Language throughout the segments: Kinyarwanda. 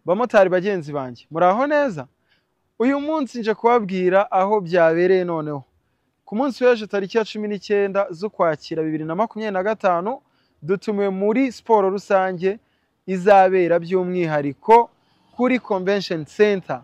bamotari bagenzi banjye muraho neza. Uyu munsi nje kubabwira aho byabereye noneho. Ku munsi w'ejo tariki ya 19 z'Ukwakira 2025 dutumiwe muri siporo rusange izabera by'umwihariko kuri Convention Center.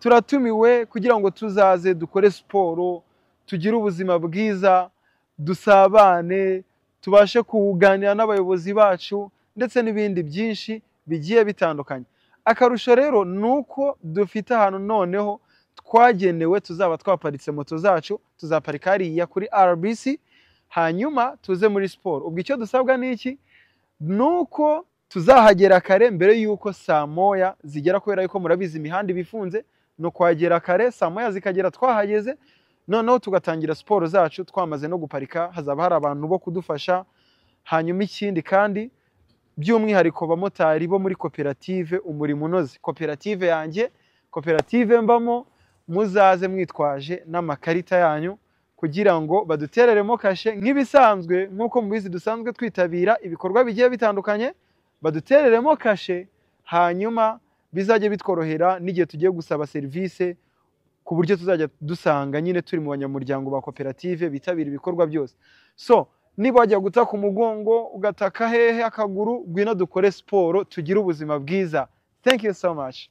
Turatumiwe kugira ngo tuzaze dukore siporo, tugire ubuzima bwiza, dusabane, tubashe kuganira n'abayobozi bacu ndetse n'ibindi byinshi bigiye bitandukanye. Akarusho rero nuko dufite ahantu noneho twagenewe tuzaba twaparitse moto zacu, tuzaparika hariya kuri RBC hanyuma tuze muri siporo. Ubwo icyo dusabwa ni iki? Nuko tuzahagera kare mbere yuko saa moya zigera, kubera yuko murabizi imihanda bifunze, no kwagera kare saa moya zikagera twahageze, noneho tugatangira siporo zacu twamaze no guparika. Hazaba hari abantu bo kudufasha. Hanyuma ikindi kandi by'umwihariko bamotari bo muri koperative Umurimo Unoze, koperative yanjye, koperative mbamo, muzaze mwitwaje n'amakarita yanyu kugira ngo badutereremo kashe nk'ibisanzwe. Nk'uko mubizi dusanzwe twitabira ibikorwa bigiye bitandukanye, badutereremo kashe hanyuma bizajye bitworohera n'igihe tugiye gusaba serivisi, ku buryo tuzajya dusanga nyine turi mu banyamuryango ba koperative bitabira ibikorwa byose. So niba wajya guta ku mugongo ugataka hehe akaguru, gwino dukore siporo tugire ubuzima bwiza. Thank you so much.